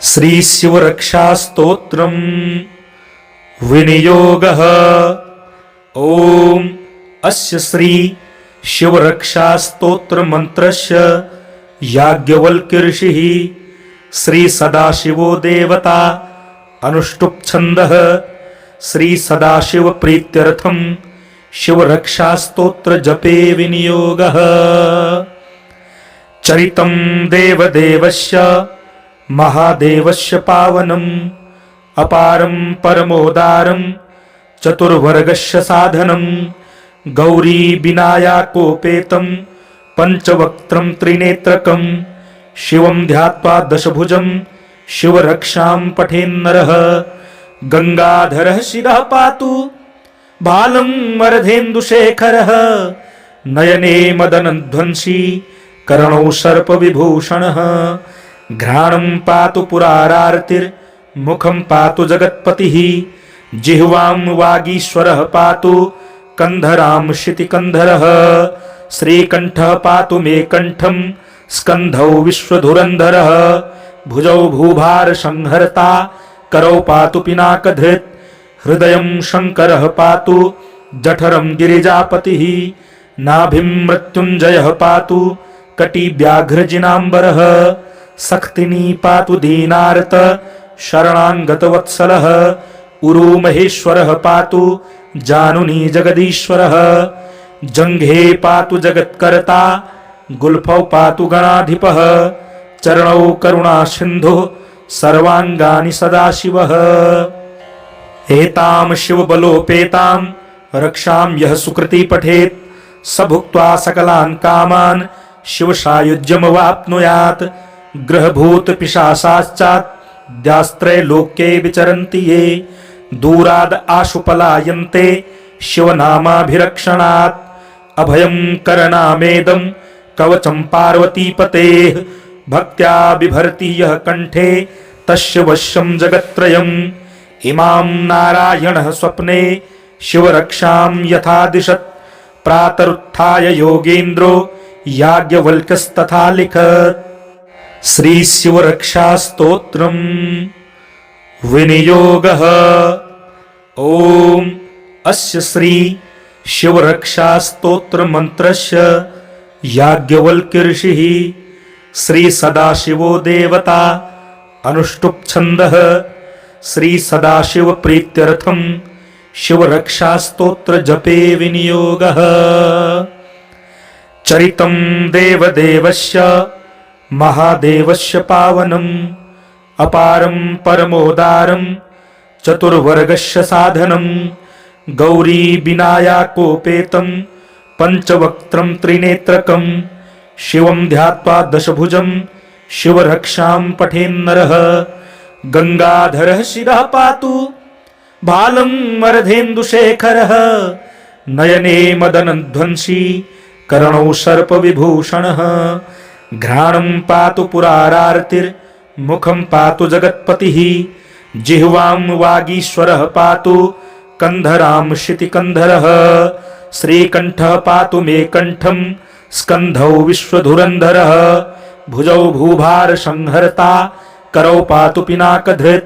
श्री शिवरक्षास्तोत्रम् विनियोगः। ओम अस्य श्री शिवरक्षास्तोत्र मंत्रस्य याज्ञवल्क्य ऋषिः श्री सदाशिवो देवता अनुष्टुप् छन्दः श्री सदाशिव प्रीत्यर्थं शिवरक्षास्तोत्र जपे विनियोगः। चरितं देवदेवस्य महादेवस्य पावनम् अपारं परमोदारं चतुर्वर्गस्य साधनं गौरी विनायकोपेतं पंचवक्त्रं त्रिनेत्रकं शिवं ध्यात्वा दशभुजं शिवरक्षां पठेन्नरः। गंगाधरः शिरः पातु बालं वरधेन्दुशेखरः नयने मदनध्वंसी कर्णौ सर्पविभूषणः। घ्राणं पातु पुरारार्तिर्मुखं पातु जगत्पतिः जिह्वां वागीश्वरः पातु कंधरां शितिकंधरः। श्रीकंठः पातु मे कंठं स्कंधौ विश्वधुरंधरः। भुजौ भूभार संहर्ता करौ पातु पिनाकधृत्। हृदयं शंकरः पातु जठरं गिरिजापतिः। नाभिं मृत्युंजयः पातु कटी व्याघ्रजिनांबरः। सख्तिनी पातु दीनार्त शरणांगतवत्सलः। उरु महेश्वरः पातु जानुनी जगदीश्वरः। जंघे पातु जगत्कर्ता गुल्फौ पातु गणाधिपः। चरणौ करुणा सिन्धुः सर्वांगानि सदाशिवः। एतां शिवबलोपेतां रक्षां यः सुकृती पठेत् स भुक्त्वा सकलान् कामान् शिवसायुज्यमवाप्नुयात्। ग्रहभूत पिशाचाश्चाद्यास्त्रै लोके विचरन्ति ये दूराद् आशु पलायन्ते शिवनामाभिरक्षणात्। अभयं करनामेदं कवचं पार्वतीपतेः भक्त्या बिभर्ति यः कंठे तस्य वश्यं जगत्त्रयम्। इमां नारायणः स्वप्ने शिवरक्षां यथा दिशत् प्रातरुत्थाय योगेन्द्रो याज्ञवल्क्यस्तथा लिखत्। श्री शिवरक्षास्तोत्रम् विनियोगः। ओम अस्य श्री शिवरक्षास्तोत्र मंत्रस्य याज्ञवल्क्य ऋषिः श्री सदाशिवो देवता अनुष्टुप् छन्दः श्री सदाशिव प्रीत्यर्थं शिवरक्षास्तोत्र जपे विनियोगः। चरितं देवदेवस्य महादेवस्य पावनम् अपारं परमोदारं चतुर्वर्गस्य साधनं गौरी विनायकोपेतं पंचवक्त्रं त्रिनेत्रकं शिवं ध्यात्वा दशभुजं शिवरक्षां पठेन्नरः। गंगाधरः शिरः पातु बालं वरधेन्दुशेखरः नयने मदनध्वंसी कर्णौ सर्पविभूषणः। घ्राणं पातु पुरारार्तिर्मुखं पातु जगत्पतिः जिह्वां वागीश्वरः पातु कंधरां शितिकंधरः। श्रीकंठः पातु मे कंठं स्कंधौ विश्वधुरंधरः। भुजौ भूभार संहर्ता करौ पातु पिनाकधृत्।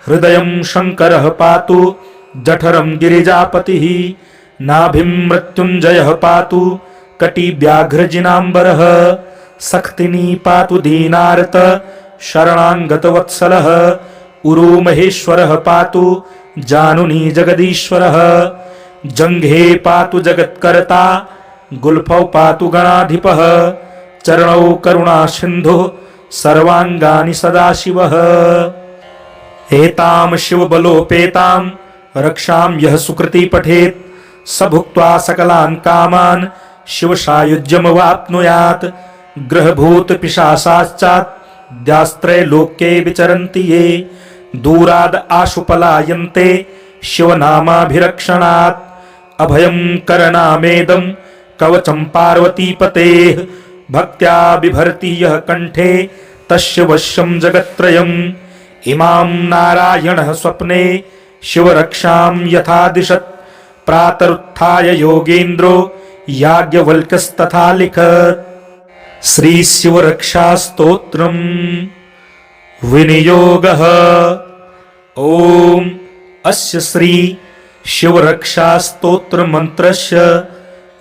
हृदयं शंकरः पातु जठरं गिरिजापतिः। नाभिं मृत्युंजयः पातु कटी व्याघ्रजिनांबरः। सख्तिनी पातु दीनार्त शरणांगतवत्सलः। उरु महेश्वरः पातु जानुनी जगदीश्वरः। जंघे पातु जगत्कर्ता गुल्फौ पातु गणाधिपः। चरणौ करुणा सिन्धुः सर्वांगानि सदाशिवः। एतां शिवबलोपेतां रक्षां यः सुकृती पठेत् स भुक्त्वा सकलान् कामान् शिवसायुज्यमवाप्नुयात्। ग्रहभूत पिशाचाश्चाद्यास्त्रै लोके विचरन्ति ये दूराद् आशु पलायन्ते शिवनामाभिरक्षणात्। अभयं करनामेदं कवचं पार्वतीपतेः भक्त्या बिभर्ति यः कंठे तस्य वश्यं जगत्त्रयम्। इमां नारायणः स्वप्ने शिवरक्षां यथा दिशत् प्रातरुत्थाय योगेन्द्रो याज्ञवल्क्यस्तथा लिखत्। श्री शिवरक्षास्तोत्रम् विनियोगः। ओम अस्य श्री शिवरक्षा स्तोत्र मंत्रस्य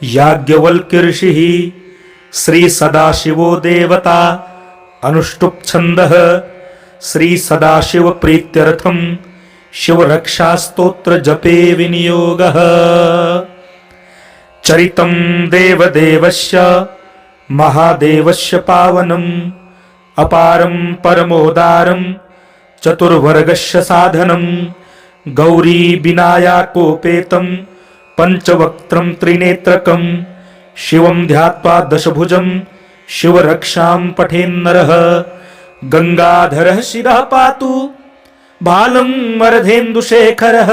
याज्ञवल्क्य ऋषिः श्री सदाशिवो देवता अनुष्टुप् छन्दः श्री सदाशिव प्रीत्यर्थम शिवरक्षा स्तोत्र जपे विनियोगः। चरितं देवदेवस्य महादेवस्य पावनम् अपारं परमोदारं चतुर्वर्गस्य साधनं गौरी विनायकोपेतं पंचवक्त्रं त्रिनेत्रकं शिवं ध्यात्वा दशभुजं शिवरक्षां पठेन्नरः। गंगाधरः शिरः पातु बालं मरधेन्दुशेखरः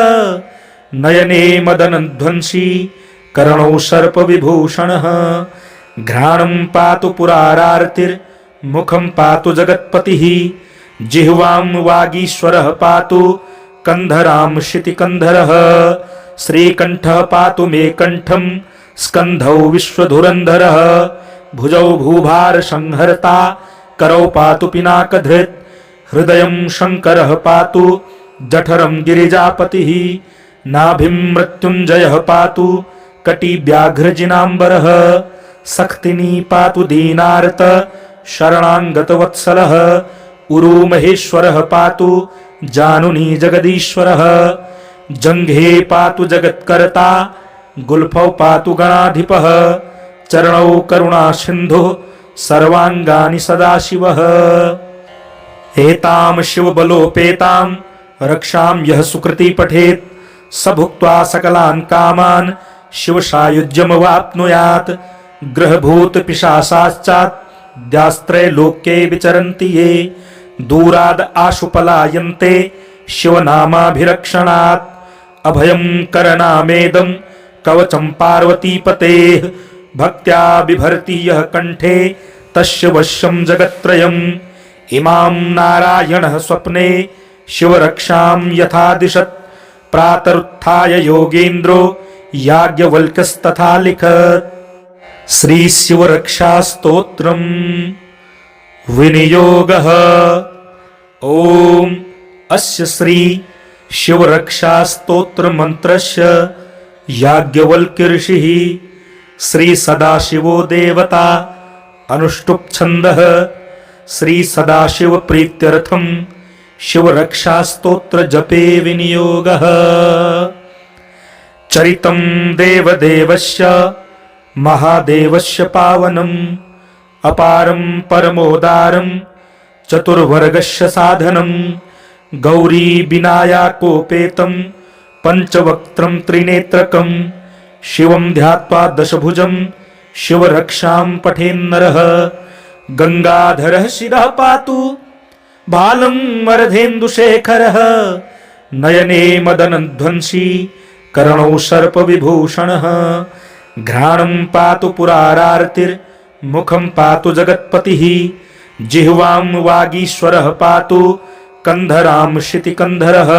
नयने मदनध्वंसी कर्णौ सर्पविभूषणः। घ्राणं पातु पुरारार्तिर्मुखं पातु जगत्पतिः जिह्वां वागीश्वरः पातु कंधरां शितिकंधरः। श्रीकंठः पातु मे कंठं स्कंधौ विश्वधुरंधरः। भुजौ भूभार संहर्ता करौ पातु पिनाकधृत्। हृदयं शंकरः पातु जठरं गिरिजापतिः। नाभिं मृत्युंजयः पातु कटि व्याघ्रजिनाम्बरः। सक्तिनी पातु दीनार्त शरणांगतवत्सलः। उरु महेश्वरः पातु जानुनी जगदीश्वरः। जंघे पातु जगत्कर्ता गुल्फौ पातु गणाधिपः। चरणौ करुणा सिन्धुः सर्वांगानि सदाशिवः। एतां शिवबलोपेतां रक्षां यः सुकृती पठेत् स भुक्त्वा सकलान् कामान् शिवसायुज्यमवाप्नुयात्। ग्रहभूत पिशाचाश्चाद्यास्त्रे लोके विचरन्ति ये दूराद् आशु पलायन्ते शिवनामाभिरक्षणात्। अभयं करनामेदं कवचं पार्वतीपतेः भक्त्या बिभर्ति यः कंठे तस्य वश्यं जगत्त्रयम्। इमां नारायणः स्वप्ने शिवरक्षां यथा दिशत् प्रातरुत्थाय योगेन्द्रो याज्ञवल्क्यस्तथा लिखत्। श्री शिवरक्षा स्तोत्रम् विनियोगः। ओम अस्य श्री शिवरक्षा स्तोत्र मंत्रस्य याज्ञवल्क्य ऋषिः श्री सदाशिवो देवता अनुष्टुप् छन्दः श्री सदाशिव प्रीत्यर्थम शिवरक्षा स्तोत्र जपे विनियोगः। चरितं देवदेवस्य महादेवस्य पावनम् अपारं परमोदारं चतुर्वर्गस्य साधनं गौरी विनायकोपेतं पंचवक्त्रं त्रिनेत्रकं शिवं ध्यात्वा दशभुजं शिवरक्षां पठेन्नरः। गंगाधरः शिरः पातु बालं मरधेन्दुशेखरः नयने मदनध्वंसी कर्णौ सर्पविभूषणः। घ्राणं पातु पुरारार्तिर्मुखं पातु जगत्पतिः जिह्वां वागीश्वरः पातु कंधरां शितिकंधरः।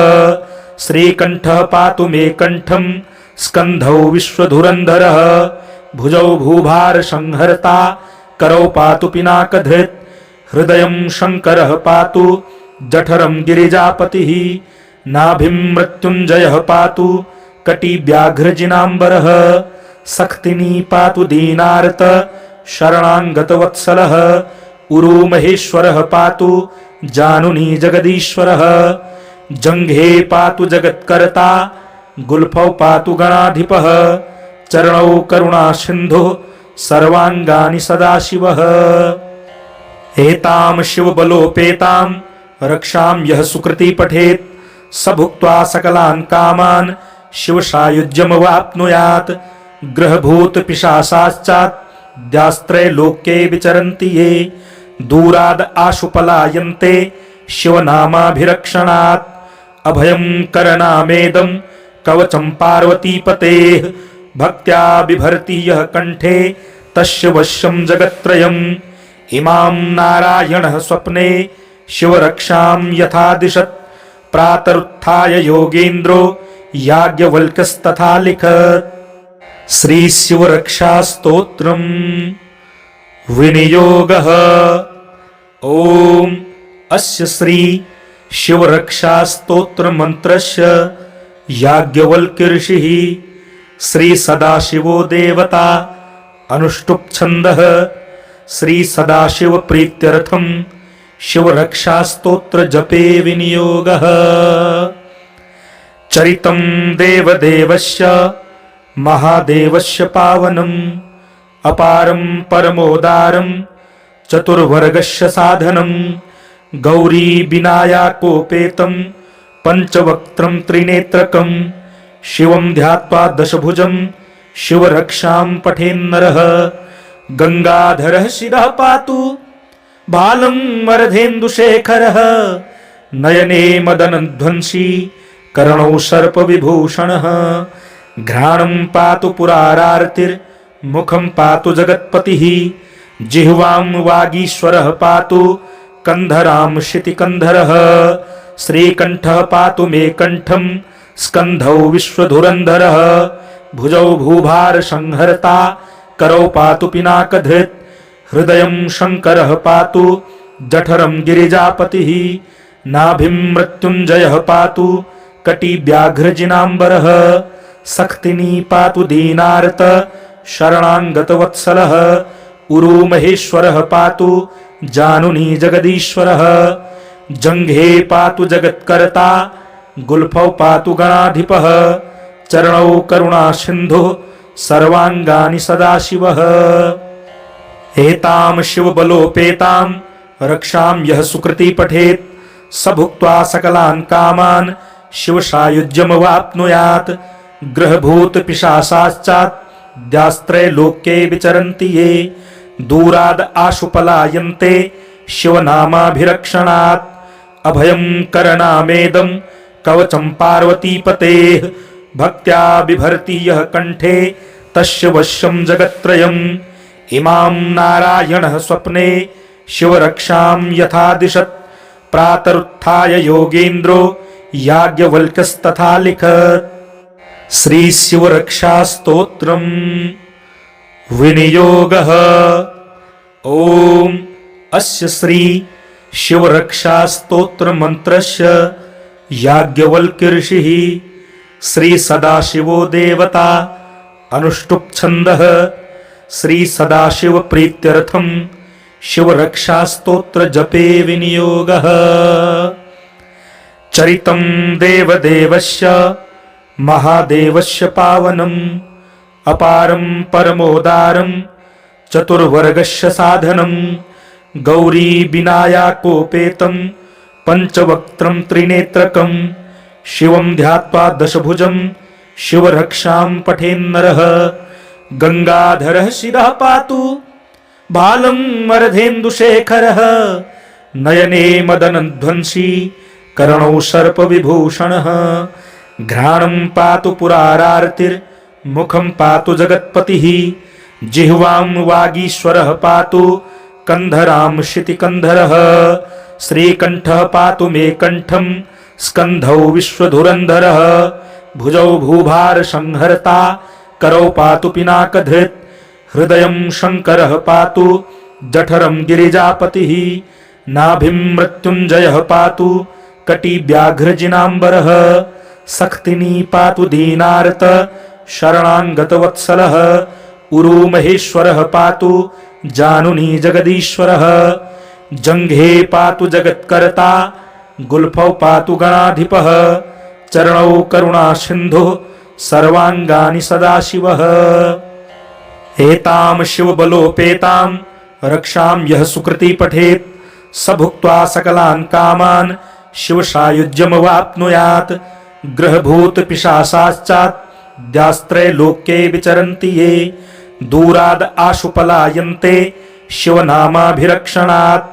श्रीकंठः पातु मे कंठं स्कंधौ विश्वधुरंधरः। भुजौ भूभार संहर्ता करौ पातु पिनाकधृत्। हृदयं शंकरः पातु जठरं गिरिजापतिः। नाभिं मृत्युंजयः पातु कटि व्याघ्रजिनाम्बरः। सक्तिनी पातु दीनार्त शरणांगतवत्सलः। उरु महेश्वरः पातु जानुनी जगदीश्वरः। जंघे पातु जगत्कर्ता गुल्फौ पातु गणाधिपः। चरणौ करुणा सिन्धुः सर्वांगानि सदाशिवः। एतां शिवबलोपेतां रक्षां यः सुकृती पठेत् स भुक्त्वा सकलान् कामान् शिवसायुज्यमवाप्नुयात्। ग्रहभूत पिशाचाश्चाद्यास्त्रे लोके विचरन्ति ये दूराद् आशु पलायन्ते शिवनामाभिरक्षणात्। अभयं करनामेदं कवचं पार्वतीपतेः भक्त्या बिभर्ति यः कंठे तस्य वश्यं जगत्त्रयम्। इमां नारायणः स्वप्ने शिवरक्षां यथा दिशत् प्रातरुत्थाय योगेन्द्रो याज्ञवल्क्यस्तथा लिखत्। श्री शिवरक्षा स्तोत्रम् विनियोगः। ओम अस्य श्री शिवरक्षा स्तोत्र मंत्रस्य याज्ञवल्क्य ऋषिः श्री सदाशिवो देवता अनुष्टुप् छन्दः श्री सदाशिव प्रीत्यर्थम शिवरक्षा स्तोत्र जपे विनियोगः। चरितं देवदेवस्य महादेवस्य पावनम् अपारं परमोदारं चतुर्वर्गस्य साधनं गौरी विनायकोपेतं पंचवक्त्रं त्रिनेत्रकं शिवं ध्यात्वा दशभुजं शिवरक्षां पठेन्नरः। गंगाधरः शिरः पातु बालं मरधेन्दुशेखरः नयने मदनध्वंसी कर्णौ सर्पविभूषणः। घ्राणं पातु पुरारार्तिर्मुखं पातु जगत्पतिः जिह्वां वागीश्वरः पातु कंधरां शितिकंधरः। श्रीकंठः पातु मे कंठं स्कंधौ विश्वधुरंधरः। भुजौ भूभार संहर्ता करौ पातु पिनाकधृत्। हृदयं शंकरः पातु जठरं गिरिजापतिः। नाभिं मृत्युंजयः पातु कटि व्याघ्रजिनांबरः। सख्तिनी पातु दीनार्त शरणांगतवत्सलः। उरु महेश्वरः पातु जानुनी जगदीश्वरः। जंघे पातु जगत्कर्ता गुल्फौ पातु गणाधिपः। चरणौ करुणा सिन्धुः सर्वांगानि सदाशिवः। एतां शिवबलोपेतां रक्षां यः सुकृती पठेत् स भुक्त्वा सकलान् कामान् शिवसायुज्यमवाप्नुयात्। ग्रहभूत पिशाचाश्चाद्यास्त्रै लोके विचरन्ति ये दूराद् आशु पलायन्ते शिवनामाभिरक्षणात्। अभयं करणामेदं कवचं पार्वतीपतेः भक्त्या बिभर्ति यः कंठे तस्य वश्यं जगत्त्रयम्। इमां नारायणः स्वप्ने शिवरक्षां यथा दिशत् प्रातरुत्थाय योगेन्द्रो याज्ञवल्क्यस्तथा लिखत्। श्री शिवरक्षा स्तोत्रम् विनियोगः। ओम अस्य श्री शिवरक्षा स्तोत्र मंत्रस्य याज्ञवल्क्य ऋषिः श्री सदाशिवो देवता अनुष्टुप् छन्दः श्री सदाशिव प्रीत्यर्थम शिवरक्षा स्तोत्र जपे विनियोगः। चरितं देवदेवस्य महादेवस्य पावनम् अपारं परमोदारं चतुर्वर्गस्य साधनं गौरी विनायकोपेतं पंचवक्त्रं त्रिनेत्रकं शिवं ध्यात्वा दशभुजं शिवरक्षां पठेन्नरः। गंगाधरः शिरः पातु बालं मरधेन्दुशेखरः नयने मदनध्वंसी कर्णौ सर्पविभूषणः। घ्राणं पातु पुरारार्तिर्मुखं पातु जगत्पतिः जिह्वां वागीश्वरः पातु कंधरां शितिकंधरः। श्रीकंठः पातु मे कंठं स्कंधौ विश्वधुरंधरः। भुजौ भूभार संहर्ता करौ पातु पिनाकधृत्। हृदयं शंकरः पातु जठरं गिरिजापतिः। नाभिं मृत्युंजयः पातु कटि व्याघ्रजिनांबरः। सख्तिनी पातु दीनार्त शरणांगतवत्सलः। उरु महेश्वरः पातु जानुनी जगदीश्वरः। जंघे पातु जगत्कर्ता गुल्फौ पातु गणाधिपः। चरणौ करुणा सिन्धुः सर्वांगानि सदाशिवः। एतां शिवबलोपेतां रक्षां यः सुकृती पठेत् स भुक्त्वा सकलान् कामान् शिवसायुज्यमवाप्नुयात्। ग्रहभूत पिशाचाश्चाद्यास्त्रै लोके विचरन्ति ये दूराद् आशु पलायन्ते शिवनामाभिरक्षणात्।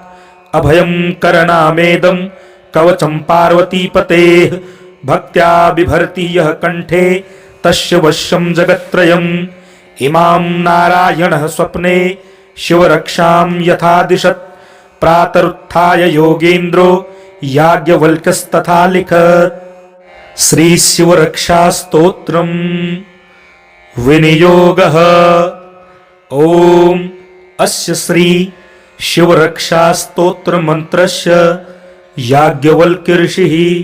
अभयं करणामेदं कवचं पार्वतीपतेः भक्त्या बिभर्ति यः कंठे तस्य वश्यं जगत्त्रयम्। इमां नारायणः स्वप्ने शिवरक्षां यथा दिशत् प्रातरुत्थाय योगेन्द्रो याज्ञवल्क्यस्तथा लिखत्। श्री शिवरक्षा स्तोत्रम् विनियोगः। ओम अस्य श्री शिवरक्षा स्तोत्र मंत्रस्य याज्ञवल्क्य ऋषिः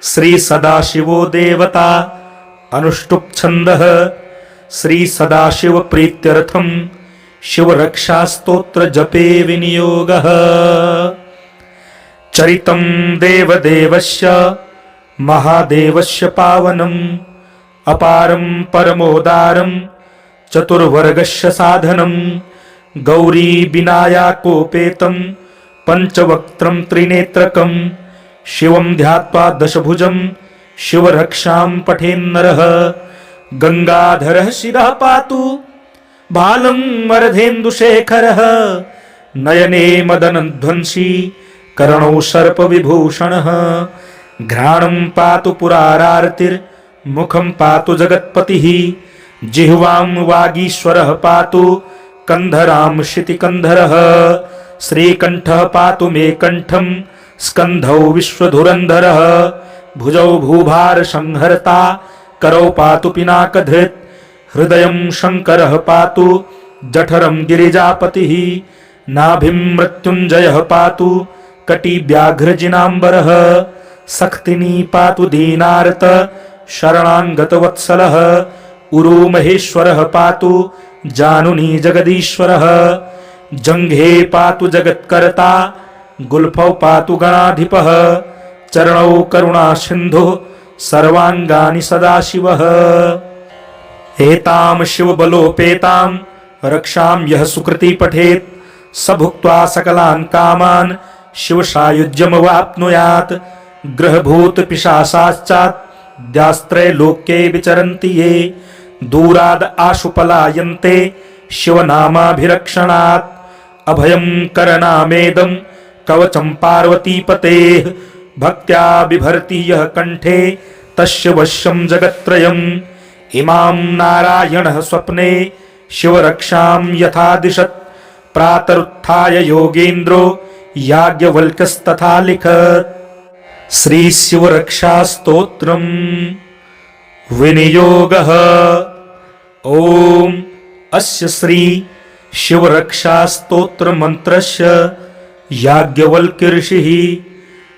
श्री सदाशिवो देवता अनुष्टुप् छन्दः श्री सदाशिव प्रीत्यर्थं शिवरक्षास्तोत्र जपे विनियोगः। चरितं देवदेवस्य महादेवस्य पावनम् अपारं परमोदारं चतुर्वर्गस्य साधनं गौरी विनायकोपेतं पंचवक्त्रं त्रिनेत्रकं शिवं ध्यात्वा दशभुजं शिवरक्षां पठेन्नरः। गंगाधरः शिरः पातु बालं वरधेन्दुशेखरः नयने मदनध्वंसी कर्णौ सर्पविभूषणः। घ्राणं पातु पुरारार्तिर्मुखं पातु जगत्पतिः जिह्वां वागीश्वरः पातु कंधरां शितिकंधरः। श्रीकंठः पातु मे कंठं स्कंधौ विश्वधुरंधरः। भुजौ भूभार संहर्ता करौ पातु पिनाकधृत्। हृदयं शंकरः पातु जठरं गिरिजापतिः। नाभिं मृत्युंजयः पातु कटी व्याघ्रजिनाम्बरः। सक्तिनी पातु दीनार्त शरणांगतवत्सलः। उरु महेश्वरः पातु जानुनी जगदीश्वरः। जंघे पातु जगत्कर्ता गुल्फौ पातु गणाधिपः। चरणौ करुणा सिन्धुः सर्वांगानि सदाशिवः। एतां शिवबलोपेतां रक्षां यः सुकृती पठेत् स भुक्त्वा सकलान् कामान् शिवसायुज्यमवाप्नुयात्। ग्रहभूत पिशाचाश्चाद्यास्त्रे लोके विचरन्ति ये दूराद् आशु पलायन्ते शिवनामाभिरक्षणात्। अभयं करनामेदं कवचं पार्वतीपतेः भक्त्या बिभर्ति यः कंठे तस्य वश्यं जगत्त्रयम्। इमां नारायणः स्वप्ने शिवरक्षां यथा दिशत् प्रातरुत्थाय योगेन्द्रो याज्ञवल्क्यस्तथा लिखत्। श्री शिवरक्षास्तोत्रम् विनियोगः। ओम अस्य श्री शिवरक्षास्तोत्र मंत्रस्य याज्ञवल्क्य ऋषिः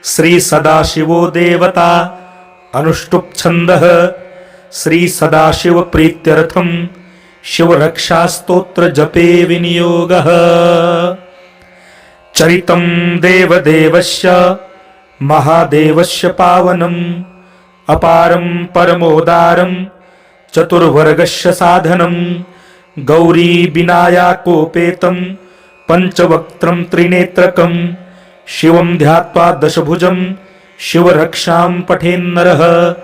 श्री सदाशिवो देवता अनुष्टुप् छन्दः श्री सदाशिव प्रीत्यर्थं शिवरक्षास्तोत्र जपे विनियोगः। चरितं देवदेवस्य महादेवस्य पावनम् अपारं परमोदारं चतुर्वर्गस्य साधनं गौरी विनायकोपेतं पंचवक्त्रं त्रिनेत्रकं शिवं ध्यात्वा दशभुजं शिवरक्षां पठेन्नरः।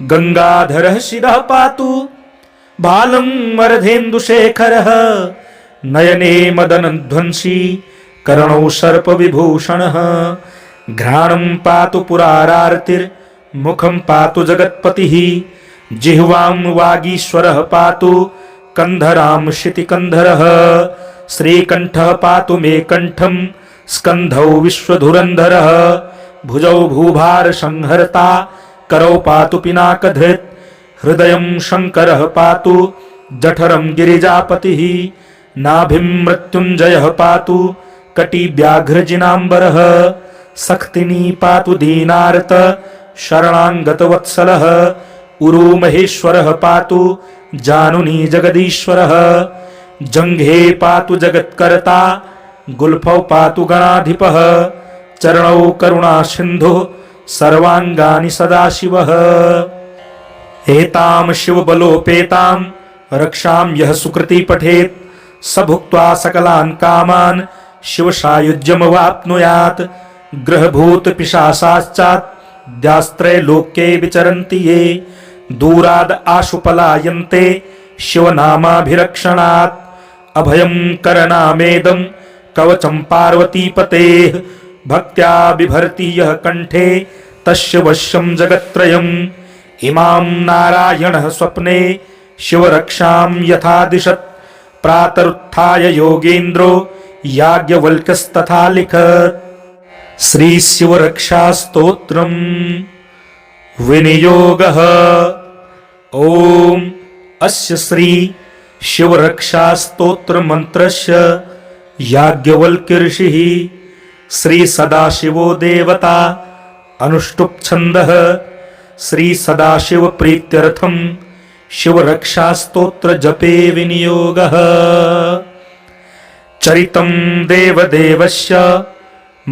गंगाधरः शिरः पातु बालं वरधेन्दुशेखरः नयने मदनध्वंसी कर्णौ सर्पविभूषणः। घ्राणं पातु पुरारार्तिर्मुखं पातु जगत्पतिः जिह्वां वागीश्वरः पातु कंधरां शितिकंधरः। श्रीकंठः पातु मे कंठं स्कंधौ विश्वधुरंधरः। भुजौ भूभार संहर्ता करौ पातु पिनाकधृत्। हृदयं शंकरः पातु जठरं गिरिजापतिः। नाभिं मृत्युंजयः पातु कटी व्याघ्रजिनाम्बरः। सक्तिनी पातु दीनार्त शरणांगतवत्सलः। उरु महेश्वरः पातु जानुनी जगदीश्वरः। जंघे पातु जगत्कर्ता गुल्फौ पातु गणाधिपः। चरणौ करुणा सिन्धुः सर्वांगानि सदाशिवः। एतां शिवबलोपेतां रक्षां यः सुकृती पठेत् स भुक्त्वा सकलान् कामान् शिवसायुज्यमवाप्नुयात्। ग्रहभूत पिशाचाश्चाद्यास्त्रे लोके विचरन्ति ये दूराद् आशु पलायन्ते शिवनामाभिरक्षणात्। अभयं करनामेदं कवचं पार्वतीपतेः भक्त्या बिभर्ति यः कंठे तस्य वश्यं जगत्त्रयम्। इमां नारायणः स्वप्ने शिवरक्षां यथा दिशत् प्रातरुत्थाय योगेन्द्रो याज्ञवल्क्यस्तथा लिखत्। श्री शिवरक्षास्तोत्रम् विनियोगः। ओम अस्य श्री शिवरक्षास्तोत्र मंत्रस्य याज्ञवल्क्य ऋषिः श्री सदाशिवो देवता अनुष्टुप् छन्दः श्री सदाशिव प्रीत्यर्थम शिव रक्षा स्तोत्र जपे विनियोगः चरितं देवदेवस्य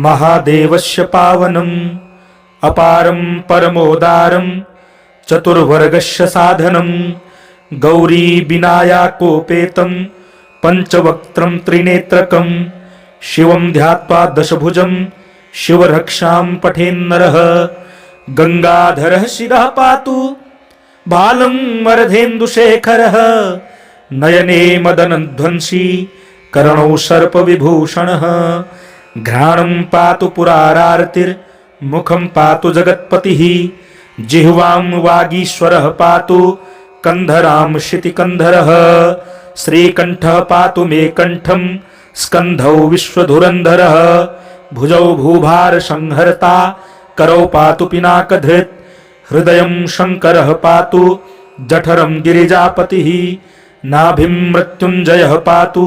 महादेवस्य पावनम् अपारं परमोदारं चतुर्वर्गस्य साधनं गौरी विनायकोपेतं पंचवक्त्रं त्रिनेत्रकं शिवं ध्यात्वा दशभुजं शिवरक्षां पठेन्नरः गंगाधरः शिरः पातु बालं वरधेन्दुशेखरः नयने मदनध्वंसी कर्णौ सर्पविभूषणः घ्राणं पातु पुरारार्तिर्मुखं पातु जगत्पतिः जिह्वां वागीश्वरः पातु कंधरां शितिकंधरः श्रीकंठः पातु मे कंठं स्कंधौ विश्वधुरंधरः भुजौ भूभार संहर्ता करौ पातु पिनाकधृत् हृदयं शंकरः पातु जठरं गिरिजापतिः नाभिं मृत्युंजयः पातु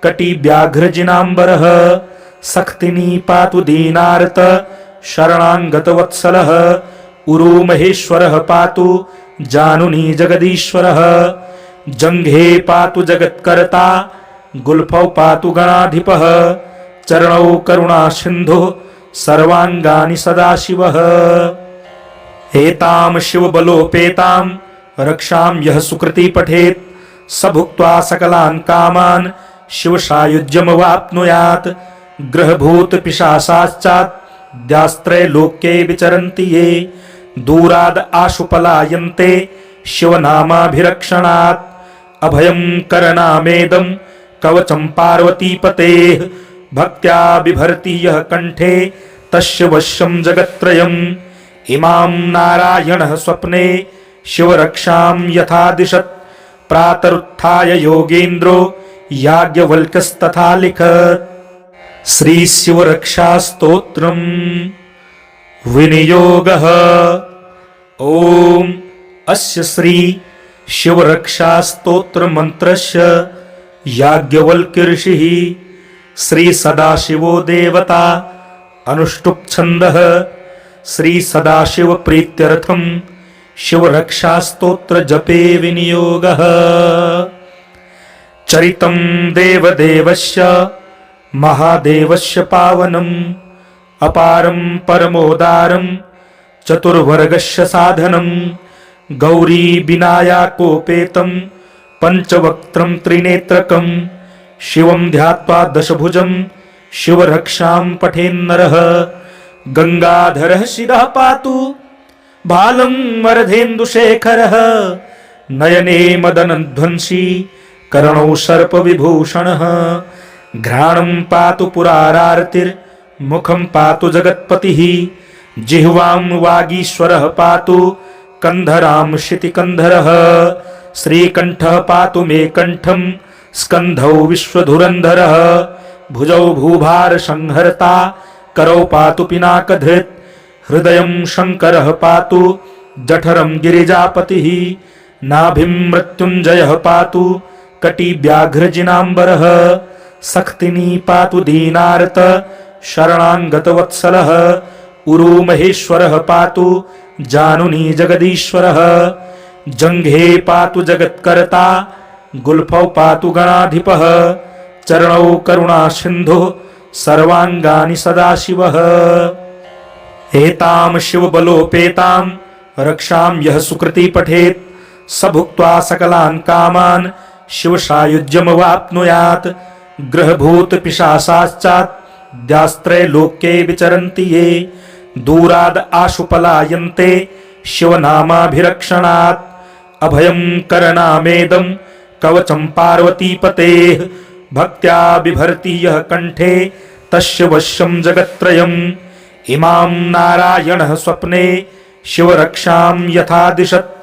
कटी व्याघ्रजिनांबरः सख्तिनी पातु दीनार्त शरणांगतवत्सलः उरु महेश्वरः पातु जानुनी जगदीश्वरः जंघे पातु जगत्कर्ता गुल्फौ पातु गणाधिपः चरणौ करुणा सिन्धुः सर्वांगानि सदाशिवः एतां शिवबलोपेतां रक्षां यः सुकृती पठेत् स भुक्त्वा सकलान् कामान् शिवसायुज्यमवाप्नुयात् ग्रहभूतपिशाचाश्चाद्यास्त्रे लोके विचरन्ति ये दूराद् आशु पलायन्ते शिवनामाभिरक्षणात् अभयं करनामेदं कवचं पार्वतीपतेः भक्त्या बिभर्ति यः कण्ठे तस्य वश्यं जगत्त्रयम् इमां नारायणः स्वप्ने शिवरक्षां यथा दिशत् प्रातरुत्थाय योगेन्द्रो याज्ञवल्क्यस्तथा लिखत् श्री शिवरक्षा स्तोत्रम् विनियोगः ओम अस्य श्री शिवरक्षा स्तोत्र मंत्रस्य याज्ञवल्क्य ऋषिः श्री सदाशिवो देवता अनुष्टुप् छन्दः श्री सदाशिव प्रीत्यर्थम शिवरक्षा स्तोत्र जपे विनियोगः चरितं देवदेवस्य महादेवस्य पावनम् अपारं परमोदारं चतुर्वर्गस्य साधनं गौरी विनायकोपेतं पंचवक्त्रं त्रिनेत्रकं शिवं ध्यात्वा दशभुजं शिवरक्षां पठेन्नरः गंगाधरः शिरः पातु बालं वरधेन्दुशेखरः नयने मदनध्वंसी कर्णौ सर्पविभूषणः घ्राणं पातु पुरारार्तिर्मुखं पातु जगत्पतिः जिह्वां वागीश्वरः पातु कंधरां शितिकंधरः श्रीकंठः पातु मे कंठं स्कंधौ विश्वधुरंधरः भुजौ भूभार संहर्ता करौ पातु पिनाकधृत् हृदयं शंकरः पातु जठरं गिरिजापतिः नाभिं मृत्युंजयः पातु कटी व्याघ्रजिनांबरः सख्तिनी पातु दीनार्त शरणांगतवत्सलः उरु महेश्वरः पातु जानुनी जगदीश्वरः जंघे पातु जगत्कर्ता गुल्फौ पातु गणाधिपः चरणौ करुणा सिन्धुः सर्वांगानि सदाशिवः एतां शिवबलोपेतां रक्षां यः सुकृती पठेत् स भुक्त्वा सकलान् कामान् शिवसायुज्यमवाप्नुयात् ग्रहभूतपिशाचाश्चाद्यास्त्रे लोके विचरन्ति ये दूराद् आशु पलायन्ते शिवनामाभिरक्षणात् अभयं करनामेदं कवचं पार्वतीपतेः भक्त्या बिभर्ति यः कण्ठे तस्य वश्यं जगत्त्रयम् इमां नारायणः स्वप्ने शिवरक्षां यथा दिशत्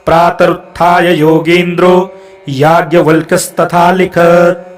प्रातरुत्थाय योगेन्द्रो याज्ञवल्क्यस्तथा लिखत्